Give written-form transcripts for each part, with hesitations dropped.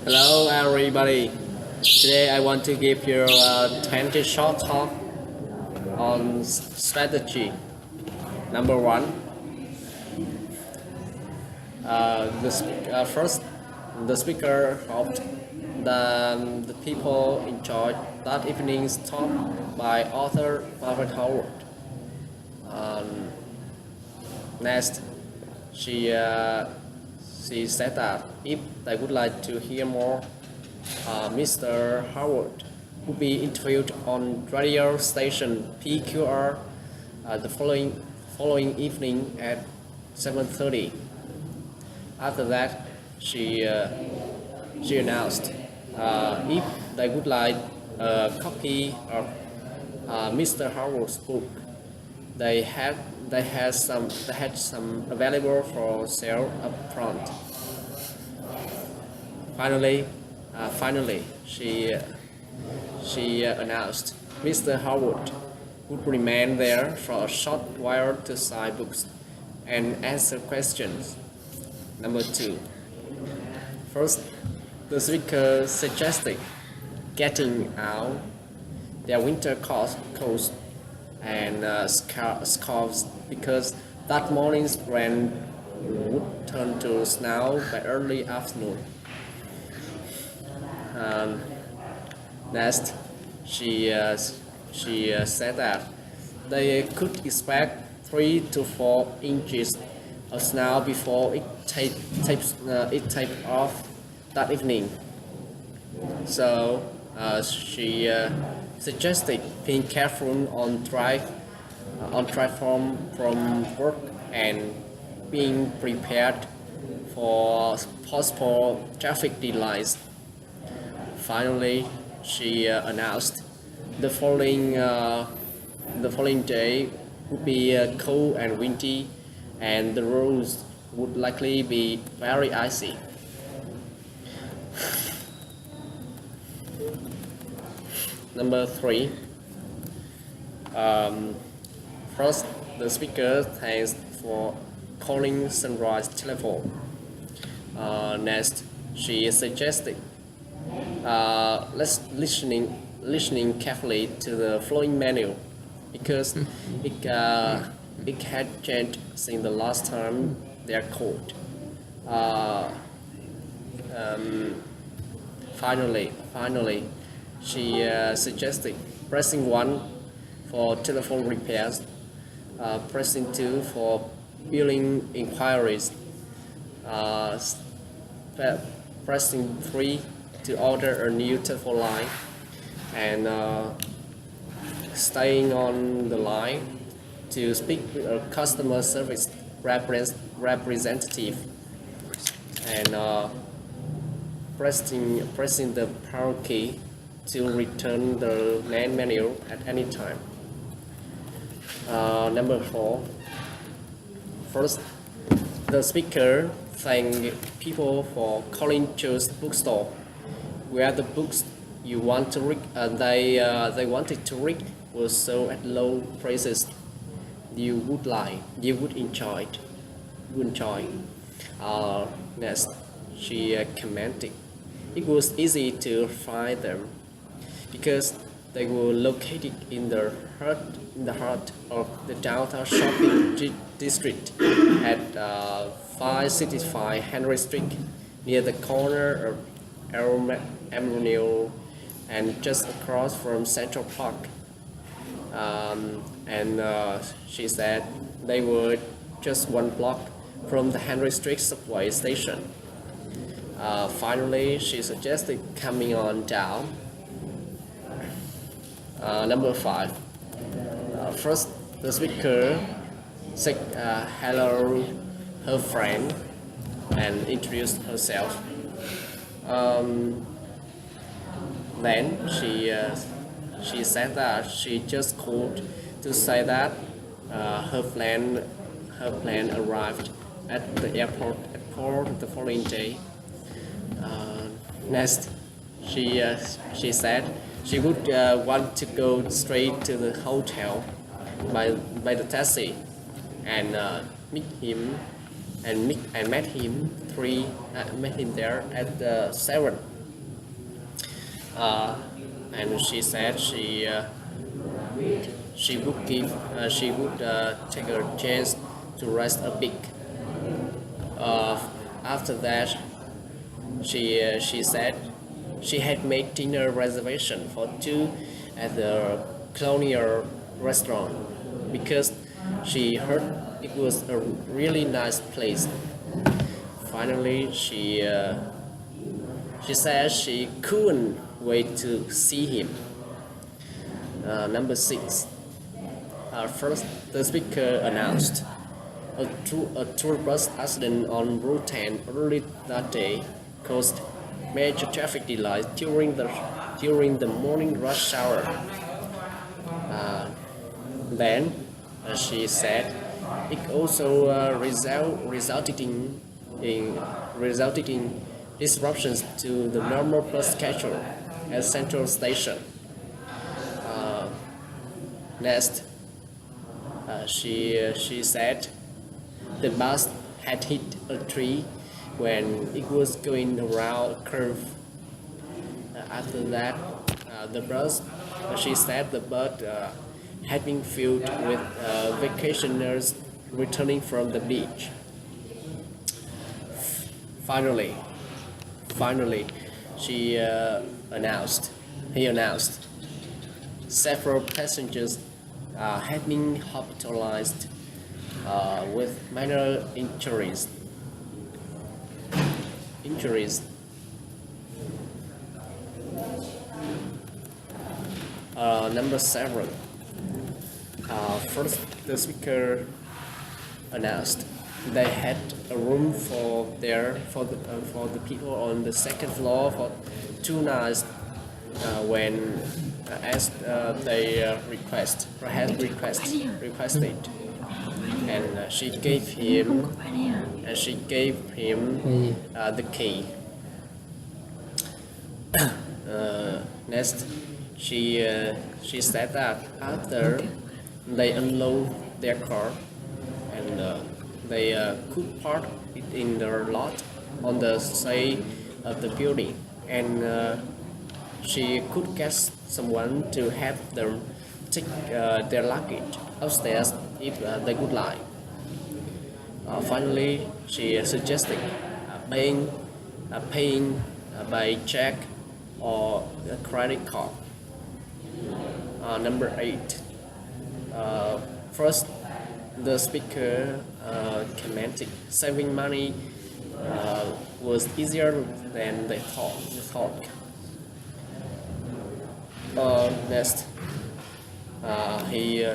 Hello everybody. Today I want to give you a 20 short talk on strategy. Number one, first the speaker hoped the people enjoyed that evening's talk by author Margaret Howard. Next, she she said that if they would like to hear more, Mr. Howard would be interviewed on radio station PQR the following evening at 7:30. After that, she announced if they would like a copy of Mr. Howard's book, they had some available for sale up front. Finally, she announced Mr. Howard would remain there for a short while to sign books and answer questions. Number two. First, the speaker suggested getting out their winter coats and scarves because that morning's rain would turn to snow by early afternoon. Next, she said that they could expect 3 to 4 inches of snow before it taped off that evening. So she suggested being careful on drive from work and being prepared for possible traffic delays. Finally, she announced the following day would be cold and windy, and the roads would likely be very icy. Number three. First, the speaker thanks for calling Sunrise Telephone. Next, she suggested listening carefully to the following menu because it had changed since the last time they are called. Finally, she suggested pressing 1 for telephone repairs, pressing 2 for billing inquiries, pressing 3 to order a new telephone line, and staying on the line to speak with a customer service representative, and pressing the power key to return the main menu at any time. Number 4. First, the speaker thanked people for calling Choose Bookstore, where the books you want to read they wanted to read were sold at low prices. You would enjoy. Next, she commented it was easy to find them because they were located in the heart of the downtown shopping district at 565 Henry Street, near the corner of Elm Avenue and just across from Central Park. She said they were just 1 block from the Henry Street subway station. Finally, she suggested coming on down. Number 5. First, the speaker said hello her friend and introduced herself. Then she said that she just called to say that her plane arrived at the airport the following day. Next, she said she would want to go straight to the hotel by the taxi and meet him and met him there at 7. uh, and she said she would take a chance to rest a bit. Uh, After that, she said she had made dinner reservation for two at the Colonial restaurant because she heard it was a really nice place. Finally, she said she couldn't wait to see him. Number 6. First, the speaker announced a tour bus accident on Route 10 early that day caused major traffic delays during the morning rush hour. Then, she said, it also resulted in disruptions to the normal bus schedule at Central Station. Next, she said the bus had hit a tree when it was going around a curve. After that, she said the bus had been filled with vacationers returning from the beach. Finally, she he announced several passengers had been hospitalized with minor injuries. Number 7. First, the speaker announced they had a room for the people on the second floor for 2 nights when as they requested, and she gave him the key. Next, she said that after they unload their car and they could park it in the lot on the side of the building, and she could get someone to help them take their luggage upstairs if they would like. Finally, she suggested paying by check or a credit card. Number 8. First, the speaker commented saving money was easier than they thought. Next, he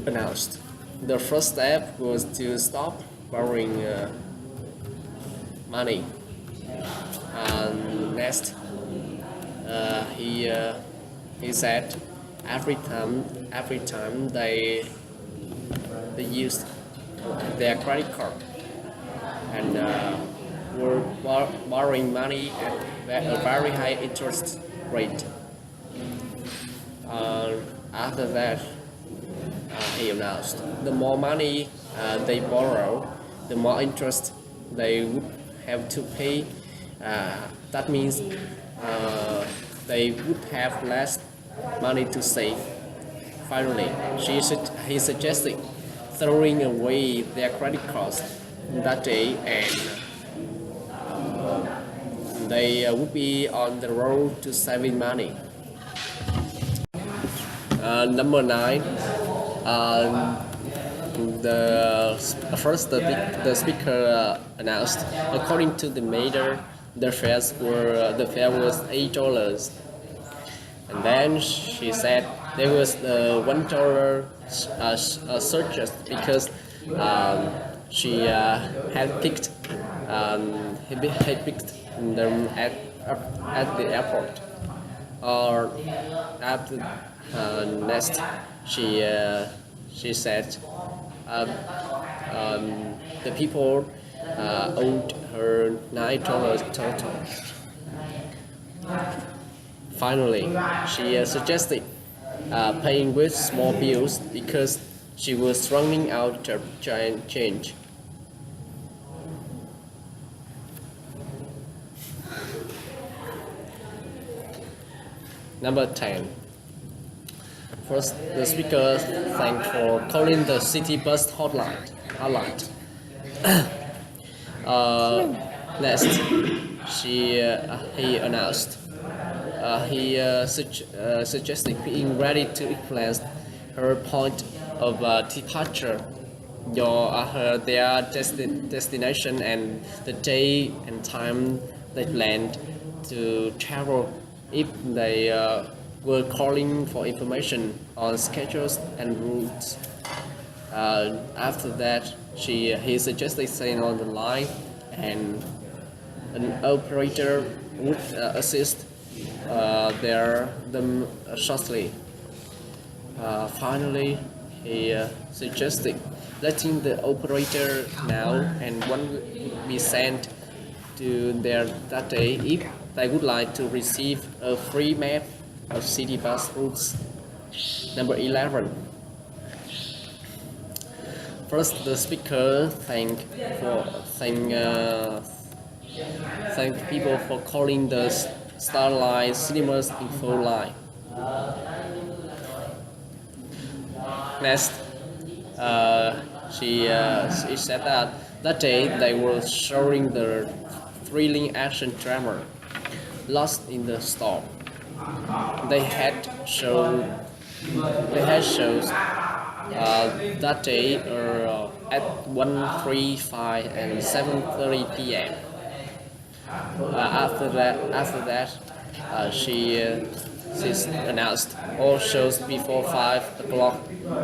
announced the first step was to stop borrowing money. Next, he said every time they used their credit card and were borrowing money at a very high interest rate. After that, he announced the more money they borrow, the more interest they would have to pay. That means they would have less money to save. Finally, he suggested throwing away their credit cards that day, and they would be on the road to saving money. Number 9. The speaker announced, according to the mayor, the fare was $8, and then she said there was $1 surcharge because she had picked them at the airport. Or after next, she said the people owed her $9 total. Finally, she suggested paying with small bills because she was running out of change. Number 10. First, the speaker thanked for calling the city bus hotline. Next, he announced suggested being ready to explain her point of departure, their destination, and the day and time they planned to travel. If they were calling for information on schedules and routes. After that, he suggested staying on the line, and an operator would assist them shortly. Finally, he suggested letting the operator know and one would be sent to there that day if they would like to receive a free map of city bus routes. Number 11. First, the speaker thanked people for calling the Starlight Cinemas info line. Next, she said that day they were showing the thrilling action drama Lost in the Storm. They had shows that day at 1:35 and 7:30 p.m. After that, she announced all shows before 5 o'clock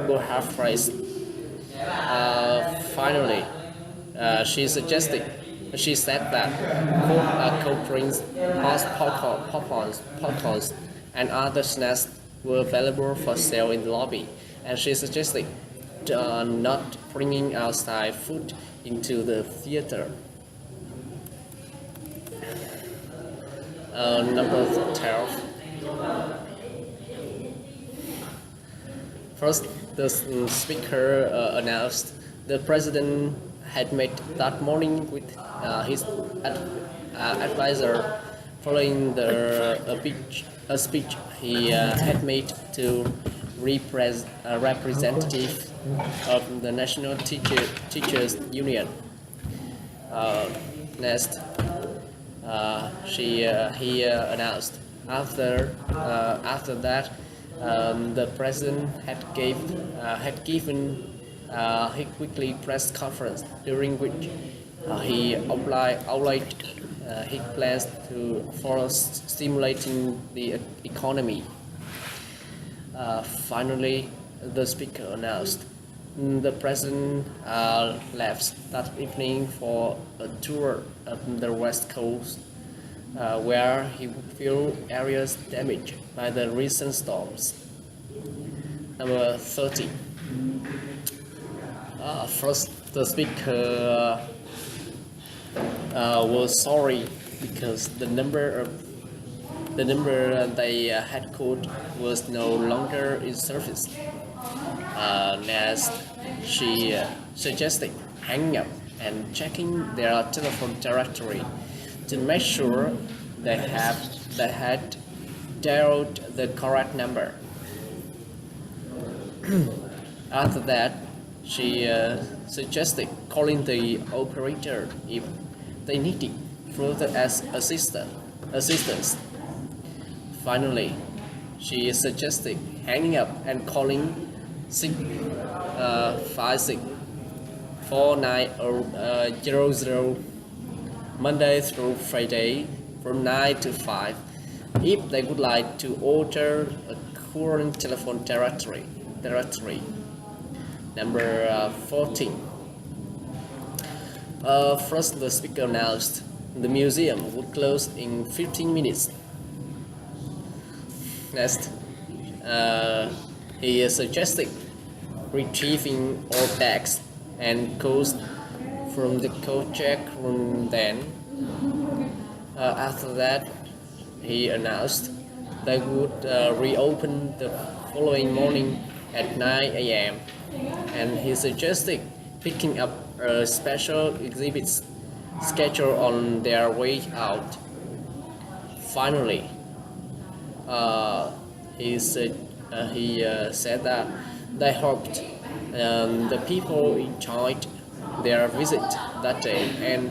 were half price. Finally, she said that cold drinks, popcorns, and other snacks were available for sale in the lobby, and she suggested not bringing outside food into the theater. Number 12. First, the speaker announced the president had met that morning with his advisor following a speech he had made to representative of the National Teachers Union. Next, he announced after that the president had given a quickly press conference during which he outlined his plans for stimulating the economy. Finally, the speaker announced the president left that evening for a tour of the West Coast, where he would view areas damaged by the recent storms. Number 30. First, the speaker was sorry because the number they had called was no longer in service. Next, she suggested hanging up and checking their telephone directory to make sure they had dialed the correct number. After that, she suggested calling the operator if they needed further assistance. Finally, she suggested hanging up and calling 656-4900 Monday through Friday from 9 to 5 if they would like to alter a current telephone directory. Number 14. First, the speaker announced the museum would close in 15 minutes. Next, he suggested retrieving all bags and coats from the coat-check room then. After that, he announced they would reopen the following morning at 9 a.m. and he suggested picking up special exhibits scheduled on their way out. Finally, uh, he said that they hoped the people enjoyed their visit that day, and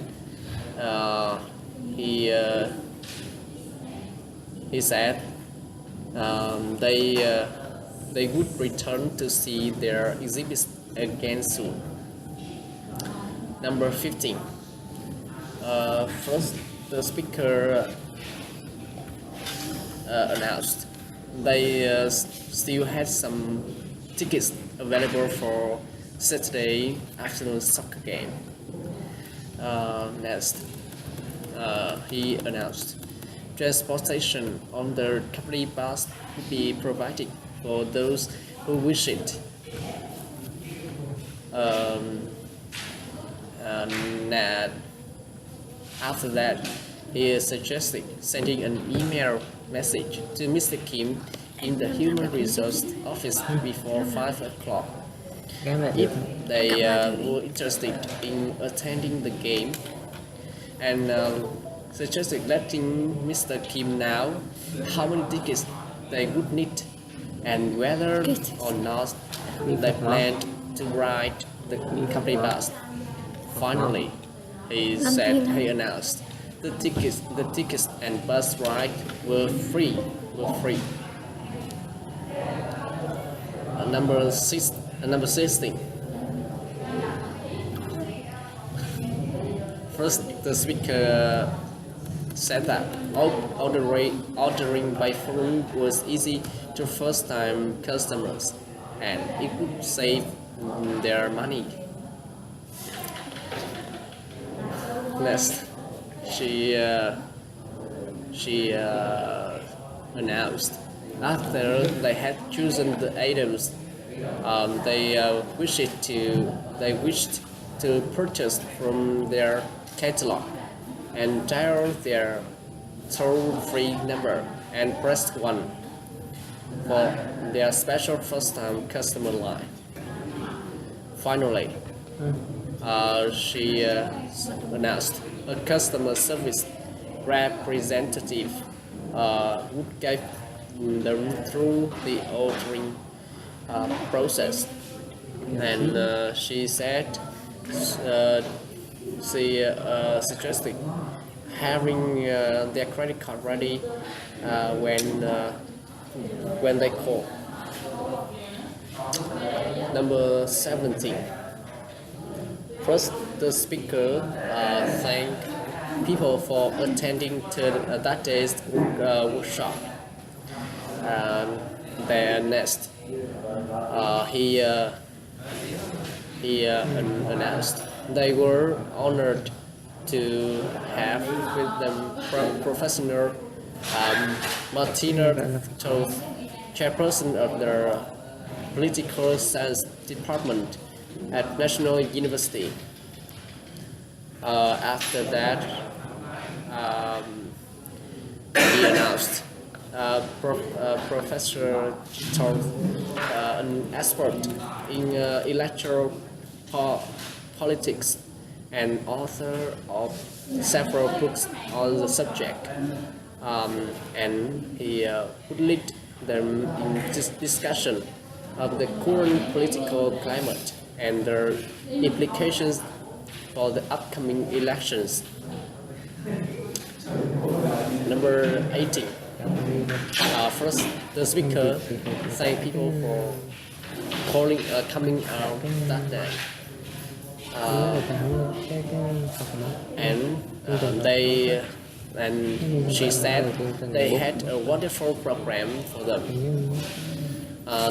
uh, he uh, he said they would return to see their exhibits again soon. Number 15. First, the speaker announced they still had some tickets available for Saturday afternoon soccer game. Next, he announced transportation on the company bus would be provided for those who wish it. And after that, he suggested sending an email message to Mr. Kim in the Human Resource Office before 5 o'clock. If they were interested in attending the game, and suggested letting Mr. Kim know how many tickets they would need and whether or not they planned to ride the company bus. Finally, he announced the tickets and bus ride were free. Number 16. First, the speaker said that ordering by phone was easy to first-time customers, and it would save their money. Next, she announced after they had chosen the items they wished to purchase from their catalog, and dialed their toll-free number and pressed 1 for their special first-time customer line. Finally, she announced a customer service representative would guide them through the ordering process, and she said she suggested having their credit card ready when they call. Number 17. First, the speaker thanked people for attending to that day's workshop. Then next, he announced they were honored to have with them Professor Martina Toth, chairperson of the Political Science Department at National University. After that, he announced Professor Toth, an expert in electoral politics and author of several books on the subject, and he would lead them in this discussion of the current political climate and their implications for the upcoming elections. Number 18. First, the speaker thanked people for coming out that day, and she said they had a wonderful program for them.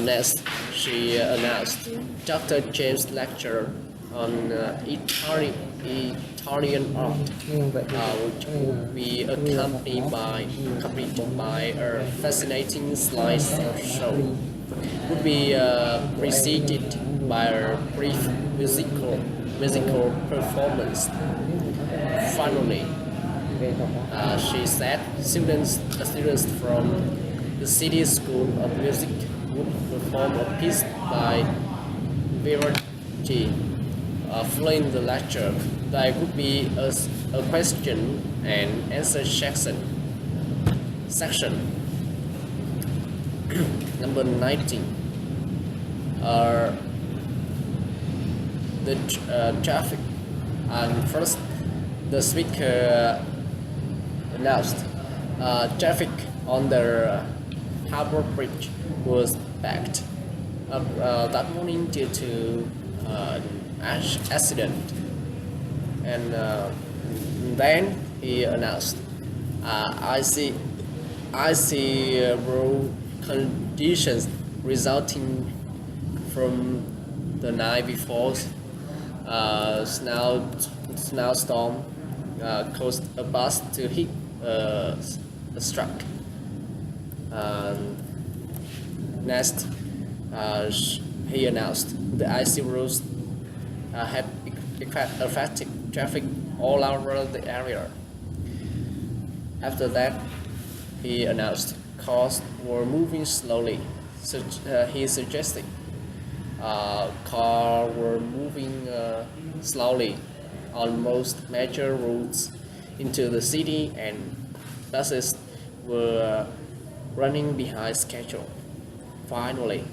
Next, she announced Dr. James' lecture on Italian art, which would be accompanied by a fascinating slideshow. Would be preceded by a brief musical performance. Finally, she said students from the City School of Music would perform a piece by Vivaldi. Following the lecture, there would be a question and answer section. Number 19. Uh, the traffic. And first, the speaker announced traffic on the Harbour Bridge was packed up that morning due to an accident, and then he announced, I see road conditions resulting from the night before snowstorm caused a bus to hit a truck. Next, he announced the icy roads had affected traffic all around the area. After that, he announced cars were moving slowly. He suggested cars were moving slowly on most major routes into the city, and buses were running behind schedule. Finally,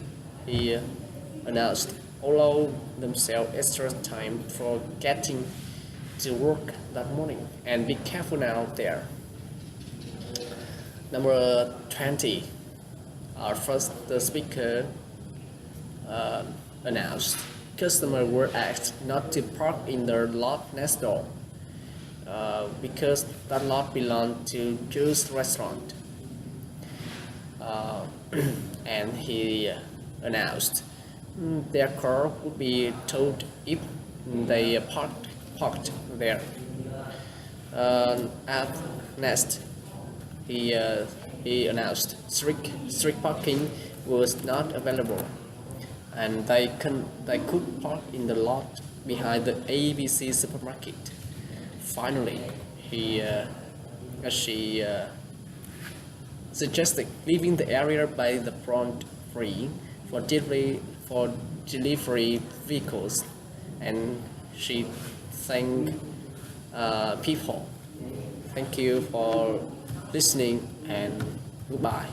he announced allow themselves extra time for getting to work that morning, and be careful out there. Number 20. First, the speaker announced customers were asked not to park in the lot next door because that lot belonged to Joe's restaurant. And he announced their car would be towed if they parked there. At next, he announced street parking was not available, and they could park in the lot behind the ABC supermarket. Finally, she suggested leaving the area by the front free for delivery vehicles, and she thanked people. Thank you for listening, and goodbye.